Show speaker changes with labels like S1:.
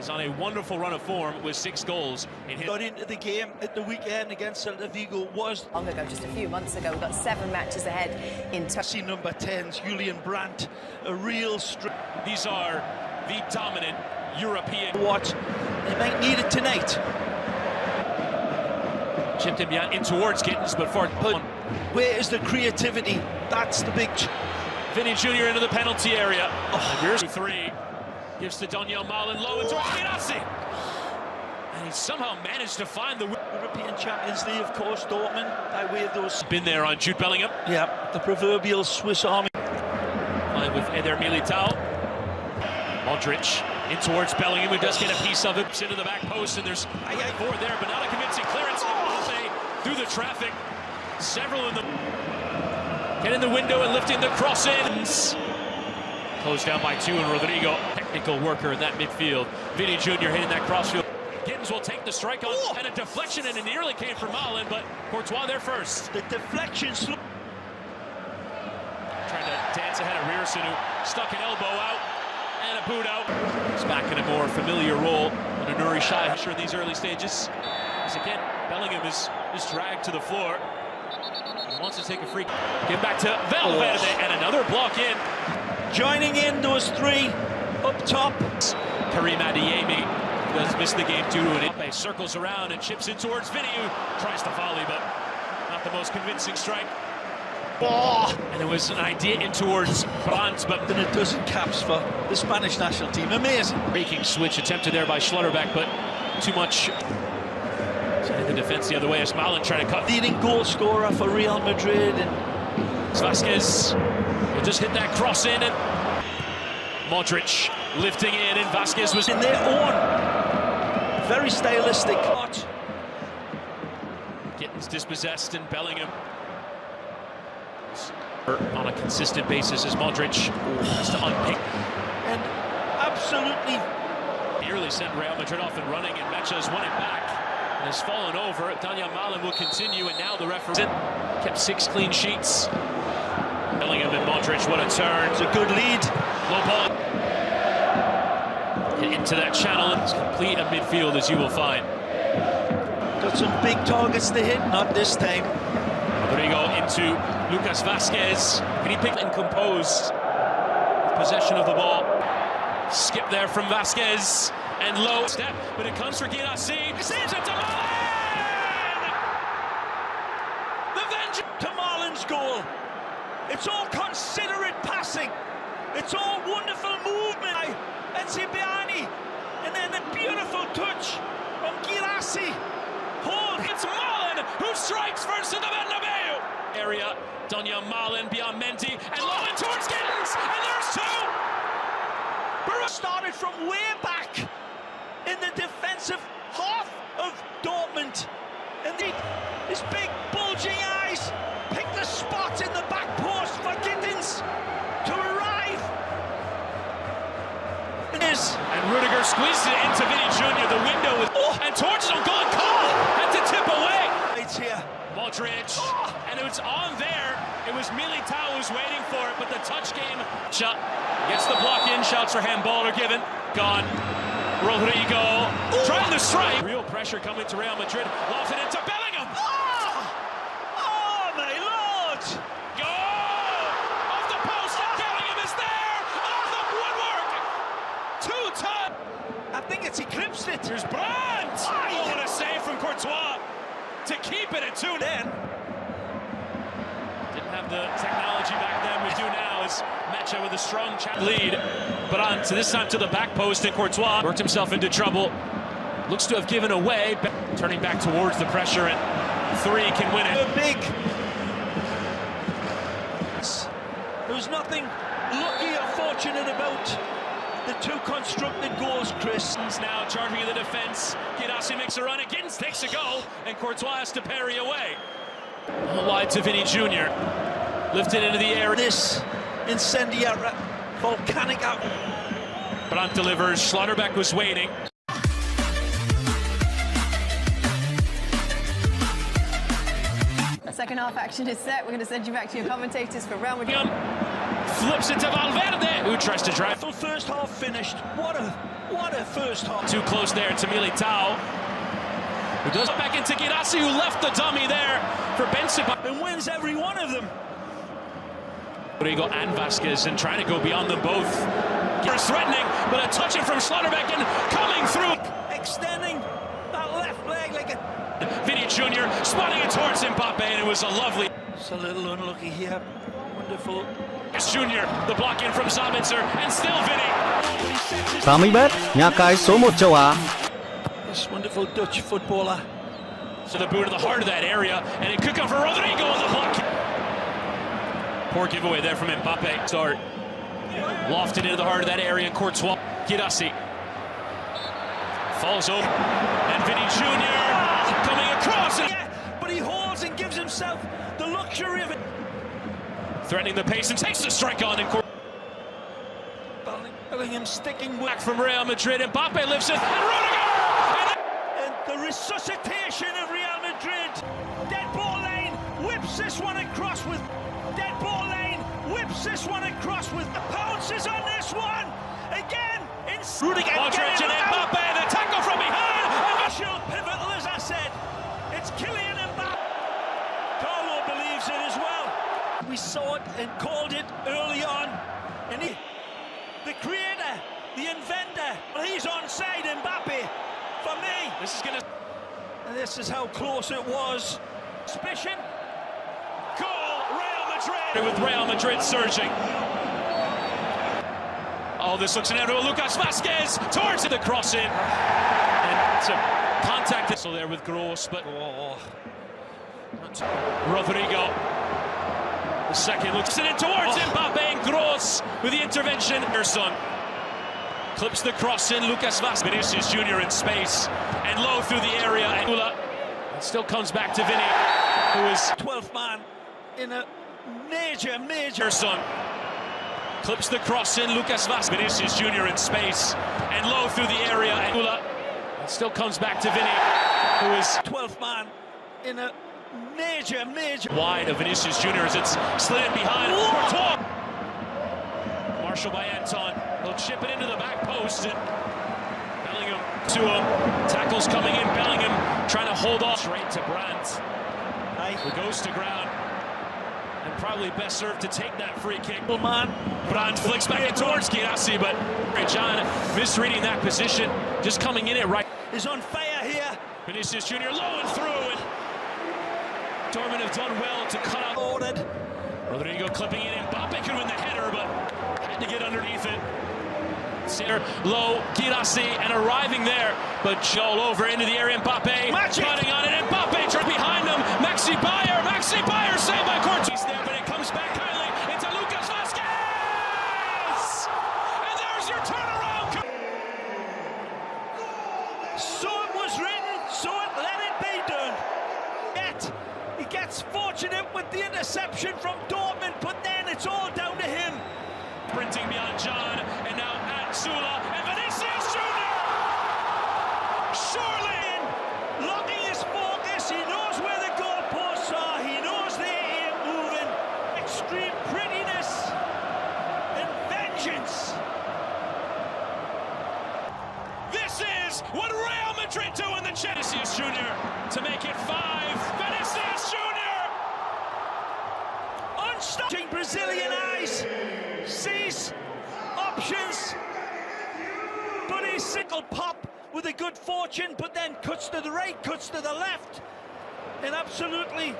S1: He's on a wonderful run of form with 6 goals in his...
S2: Got into the game at the weekend against Celta Vigo was...
S3: Long ago, just a few months ago, we've got 7 matches ahead in...
S2: See number 10's Julian Brandt, a real...
S1: These are the dominant European...
S2: What? They might need it tonight.
S1: Chipped him in towards Gittins, but
S2: where is the creativity? That's the big...
S1: Vinny Jr. into the penalty area. Here's 3. Gives to Daniel Malin low into Girassi. And he somehow managed to find the...
S2: European Champions League, of course, Dortmund, by way of those...
S1: Been there on Jude Bellingham.
S2: Yeah, the proverbial Swiss Army.
S1: Playing with Eder Militao. Modric in towards Bellingham, who does get a piece of it. Into the back post, and there's forward there, but not a convincing clearance. Through the traffic. Several in the... Get in the window and lifting the cross in. Closed down by 2, and Rodrigo, technical worker in that midfield. Vinny Jr. hitting that crossfield. Gittins will take the strike on, and a deflection, and it nearly came from Malin, but Courtois there first.
S2: The deflection...
S1: Trying to dance ahead of Rierson, who stuck an elbow out, and a boot out. He's back in a more familiar role than Nuri Shai. Sure, in these early stages. As again, Bellingham is dragged to the floor. He wants to take a free. Get back to Valverde, and another block in.
S2: Joining in those 3 up top.
S1: Karim Adeyemi does miss the game due to an injury. Circles around and chips in towards Vinny, who tries to volley, but not the most convincing strike. Oh, and it was an idea in towards Brandt, but
S2: then a dozen caps for the Spanish national team. Amazing.
S1: Breaking switch attempted there by Schlotterbeck, but too much. Sending the defense the other way as Malin trying to cut.
S2: Leading goal scorer for Real Madrid. And
S1: Vasquez will just hit that cross in, and Modric lifting in, and Vasquez was
S2: in their own. Very stylistic.
S1: Gittins dispossessed, and Bellingham on a consistent basis as Modric has to unpick.
S2: And absolutely
S1: nearly sent Real Madrid off and running, and Mecha has won it back and has fallen over. Daniel Malin will continue, and now the referee kept 6 clean sheets. Bellingham and Modric, what a turn.
S2: It's a good lead.
S1: Low ball. Get into that channel, and it's complete a midfield, as you will find.
S2: Got some big targets to hit, not this time.
S1: Rodrigo into Lucas Vasquez. Can he pick and compose possession of the ball? Skip there from Vasquez, and low step, but it comes for Girassi. Saves it to Malin! The vengeance
S2: to Malin's goal. It's all considerate passing. It's all wonderful movement by Enzibiani. And then the beautiful touch from Girassi. Hold.
S1: It's Malin who strikes first in the Bernabeu area. Daniel Malin beyond Mendy, and low in towards Gittins, and there's 2.
S2: Started from way back in the defensive half of Dortmund. And his big bulging eyes picked the spot in the back post for Gittins to arrive.
S1: And Rudiger squeezed it into Vinny Jr. The window was and towards him, goal call, had to tip away.
S2: It's here.
S1: Modric, and it was on there. It was Militao who's waiting for it, but the touch game shot. Gets the block in, shouts for handball are given. Gone. Rodrigo trying to strike. Real pressure coming to Real Madrid. Lofted into Bellingham.
S2: Oh my lord!
S1: Goal! Off the post, Bellingham is there! Off the woodwork! 2-ton!
S2: I think it's eclipsed it.
S1: Here's Brandt! Oh, what a save from Courtois to keep it at 2 then. Didn't have the technology back then, we do now, as Mecha with a strong lead. But on to this time to the back post, and Courtois worked himself into trouble. Looks to have given away, turning back towards the pressure, and 3 can win it.
S2: Big. There was nothing lucky or fortunate about the 2 constructed goals, Chris.
S1: Now charging in the defense. Girassi makes a run, Gittins takes a go, and Courtois has to parry away. Wide to Vinny Jr. Lifted into the air.
S2: This incendiary, volcanic out.
S1: Brandt delivers. Schlotterbeck was waiting.
S3: Second half action is set. We're going to send you back to your commentators for Real Madrid.
S1: Flips it to Valverde, who tries to drive.
S2: First half finished. What a first half.
S1: Too close there to Militao, who does back into Girassi, who left the dummy there for Benzema.
S2: And wins every one of them.
S1: Rodrigo and Vasquez, and trying to go beyond them both. Here's threatening, but a touch it from Schlotterbeck coming through.
S2: Extending that left leg like a...
S1: Vinny Jr. spotting it towards Mbappe, and it was a lovely...
S2: It's a little unlucky here. Wonderful.
S1: Junior, the block in from Sabitzer, and still Vinny.
S4: Sami Bet, nhà cái số 1 châu Á.
S2: This wonderful Dutch footballer.
S1: So the boot to the heart of that area, and it could come for Rodrigo on the block. Poor giveaway there from Mbappe. Start lofted into the heart of that area, and Courtois. Girassi falls over, and Vinny Jr. coming across.
S2: Yeah, but he holds and gives himself the luxury of it.
S1: Threatening the pace and takes the strike on. And
S2: Bellingham sticking
S1: back from Real Madrid. Mbappe lifts it, and Rudiger!
S2: And the resuscitation of Real Madrid. Dead ball lane, whips this one across with... Dead ball lane, whips this one across with... The pounces on this one! Again, in...
S1: Rudiger, Modric and Mbappe, the tackle from behind!
S2: Martial, pivotal as I said. It's Kylian Mbappe. Carlo believes it as well. We saw it and called it early on. And the creator, the inventor, well, he's onside, Mbappe. For me,
S1: this is gonna...
S2: And this is how close it was. Suspicion.
S1: Goal, Real Madrid! With Real Madrid surging. Oh, this looks now to Lucas Vasquez towards the cross in. And it's a contact. So there with Gross, but Rodrigo. The second looks it in towards Mbappe, and Gross with the intervention. Erson clips the cross in. Lucas Vasquez. Vinicius Jr. in space and low through the area. And it still comes back to Vinny, who is
S2: 12th man in a major.
S1: Erson clips the cross in. Lucas Vasquez. Vinicius Jr. in space and low through the area. And it still comes back to Vinny, who is
S2: 12th man in a major.
S1: Wide of Vinicius Jr. as it's slid in behind. Courtois. Marshall by Anton. He'll chip it into the back post, and Bellingham to him. Tackles coming in. Bellingham trying to hold off. Straight to Brandt, who goes to ground, and probably best served to take that free kick. Brandt flicks back in towards Girassi, but John misreading that position, just coming in it right.
S2: Is on fire here.
S1: Vinicius Jr. low and through, and Dortmund have done well to cut out.
S2: Ordered.
S1: Rodrigo clipping in. Mbappe could win the header, but had to get underneath it. Center low, Girassi, and arriving there, but all over into the area. Mbappe cutting on it, and Mbappe turned behind him. Maxi Bayer saved by Courtois there, but it comes back kindly into Lucas Vasquez, and there's your turnaround.
S2: So it was written, so it let it be done. Yet he gets fortunate with the interception from Dortmund, but then it's all down to him.
S1: Sprinting beyond John, and now at Sula, and Vinicius Jr. Surely
S2: locking his focus. He knows where the goalposts are. He knows they ain't moving. Extreme prettiness and vengeance.
S1: This is what Real Madrid do in the Vinicius Jr. to make it 5. Vinicius Jr.
S2: Unstopping Brazilian eyes. Sees options, but he's sickle pop with a good fortune, but then cuts to the right, cuts to the left, and absolutely